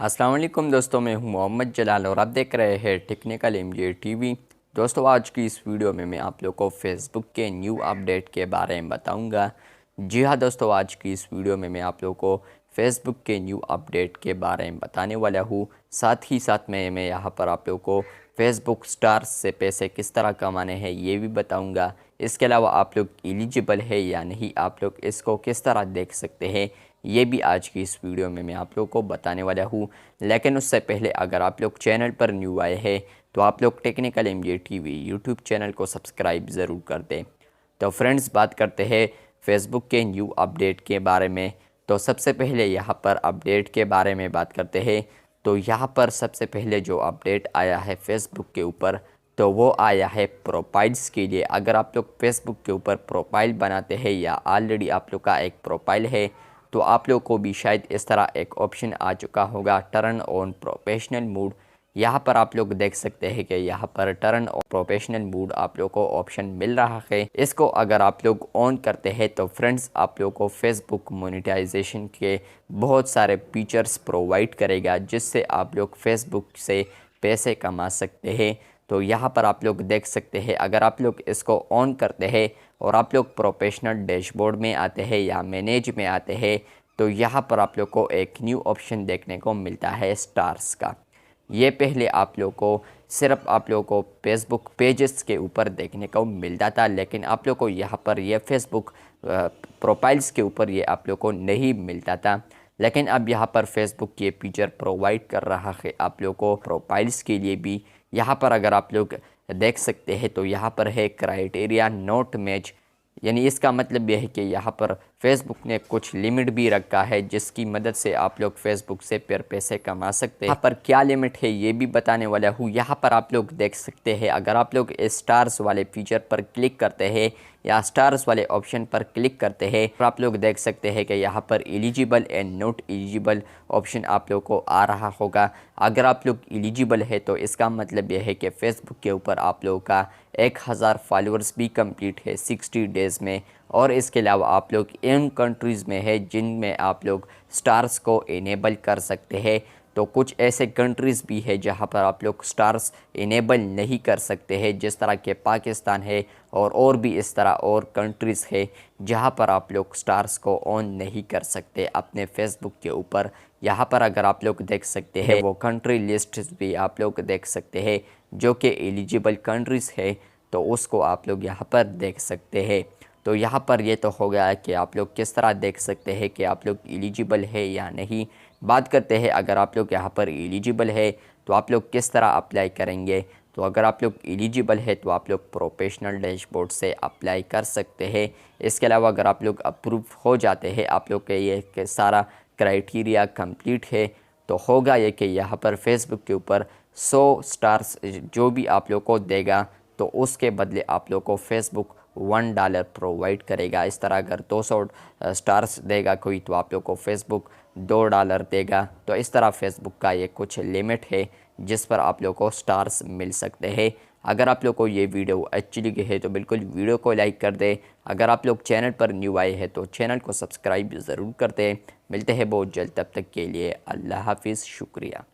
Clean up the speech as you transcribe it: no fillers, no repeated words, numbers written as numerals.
अस्सलाम वालेकुम दोस्तों, मैं हूं मोहम्मद जलाल और आप देख रहे हैं टेक्निकल एमजे टीवी। दोस्तों, आज की इस वीडियो में मैं आप लोगों को फेसबुक के न्यू अपडेट के बारे में बताऊंगा। जी हाँ दोस्तों, आज की इस वीडियो में मैं आप लोगों को फेसबुक के न्यू अपडेट के बारे में बताने वाला हूँ। साथ ही साथ में मैं यहाँ पर आप लोगों को फेसबुक स्टार्स से पैसे किस तरह कमाने हैं ये भी बताऊँगा। इसके अलावा आप लोग एलिजिबल है या नहीं, आप लोग इसको किस तरह देख सकते हैं, ये भी आज की इस वीडियो में मैं आप लोगों को बताने वाला हूँ। लेकिन उससे पहले अगर आप लोग चैनल पर न्यू आए हैं तो आप लोग technical MJ TV YouTube channel को सब्सक्राइब ज़रूर कर दें। तो फ्रेंड्स, बात करते हैं फेसबुक के न्यू अपडेट के बारे में। तो सबसे पहले यहाँ पर अपडेट के बारे में बात करते हैं। तो यहाँ पर सबसे पहले जो अपडेट आया है फेसबुक के ऊपर, तो वो आया है प्रोफाइल्स के लिए। अगर आप लोग फेसबुक के ऊपर प्रोफाइल बनाते हैं या ऑलरेडी आप लोग का एक प्रोफाइल है, तो आप लोग को भी शायद इस तरह एक ऑप्शन आ चुका होगा, टर्न ऑन प्रोफेशनल मोड। यहाँ पर आप लोग देख सकते हैं कि यहाँ पर टर्न ऑन प्रोफेशनल मोड आप लोग को ऑप्शन मिल रहा है। इसको अगर आप लोग ऑन करते हैं तो फ्रेंड्स, आप लोग को फेसबुक मोनेटाइजेशन के बहुत सारे फीचर्स प्रोवाइड करेगा, जिससे आप लोग फेसबुक से पैसे कमा सकते हैं। तो यहाँ पर आप लोग देख सकते हैं, अगर आप लोग इसको ऑन करते हैं और आप लोग प्रोफेशनल डैशबोर्ड में आते हैं या मैनेज में आते हैं, तो यहाँ पर आप लोग को एक न्यू ऑप्शन देखने को मिलता है स्टार्स का। ये पहले आप लोग को सिर्फ आप लोग को फेसबुक पेजेस के ऊपर देखने को मिलता था, लेकिन आप लोग को यहाँ पर ये फेसबुक प्रोफाइल्स के ऊपर ये आप लोग को नहीं मिलता था। लेकिन अब यहाँ पर फेसबुक ये फीचर प्रोवाइड कर रहा है आप लोग को प्रोफाइल्स के लिए भी। यहाँ पर अगर आप लोग देख सकते हैं तो यहाँ पर है क्राइटेरिया नॉट मैच, यानी इसका मतलब यह है कि यहाँ पर फेसबुक ने कुछ लिमिट भी रखा है, जिसकी मदद से आप लोग फेसबुक से फिर पैसे कमा सकते हैं। यहाँ पर क्या लिमिट है ये भी बताने वाला हूँ। यहाँ पर आप लोग देख सकते हैं, अगर आप लोग स्टार्स वाले फीचर पर क्लिक करते हैं या स्टार्स वाले ऑप्शन पर क्लिक करते हैं, तो आप लोग देख सकते हैं कि यहाँ पर eligible and not eligible option आप लोग को आ रहा होगा। अगर आप लोग एलिजिबल है तो इसका मतलब यह है कि फेसबुक के ऊपर आप लोगों का 1000 फॉलोअर्स भी कंप्लीट है 60 डेज़ में, और इसके अलावा आप लोग इन कंट्रीज़ में है जिनमें आप लोग स्टार्स को इनेबल कर सकते हैं। तो कुछ ऐसे कंट्रीज़ भी है जहां पर आप लोग स्टार्स इनेबल नहीं कर सकते हैं, जिस तरह के पाकिस्तान है और भी इस तरह और कंट्रीज़ है जहां पर आप लोग स्टार्स को ऑन नहीं कर सकते अपने फेसबुक के ऊपर। यहाँ पर अगर आप लोग देख सकते हैं वो कंट्री लिस्ट भी आप लोग देख सकते हैं जो कि एलिजिबल कंट्रीज़ है, तो उसको आप लोग यहाँ पर देख सकते हैं। तो यहाँ पर ये तो हो गया है कि आप लोग किस तरह देख सकते हैं कि आप लोग एलिजिबल है या नहीं। बात करते हैं, अगर आप लोग यहाँ पर एलिजिबल है तो आप लोग किस तरह अप्लाई करेंगे। तो अगर आप लोग एलिजिबल है तो आप लोग प्रोफेशनल डैशबोर्ड से अप्लाई कर सकते हैं। इसके अलावा अगर आप लोग अप्रूव हो जाते हैं, आप लोग के ये सारा क्राइटेरिया कंप्लीट है, तो होगा ये कि यहाँ पर फेसबुक के ऊपर 100 स्टार्स जो भी आप लोग को देगा, तो उसके बदले आप लोग को फेसबुक $1 प्रोवाइड करेगा। इस तरह अगर 200 स्टार्स देगा कोई, तो आप लोग को फेसबुक $2 देगा। तो इस तरह फेसबुक का ये कुछ लिमिट है जिस पर आप लोग को स्टार्स मिल सकते हैं। अगर आप लोग को ये वीडियो अच्छी लगी है तो बिल्कुल वीडियो को लाइक कर दें। अगर आप लोग चैनल पर न्यू आए हैं तो चैनल को सब्सक्राइब ज़रूर कर दें। मिलते हैं बहुत जल्द, तब तक के लिए अल्लाह हाफिज़, शुक्रिया।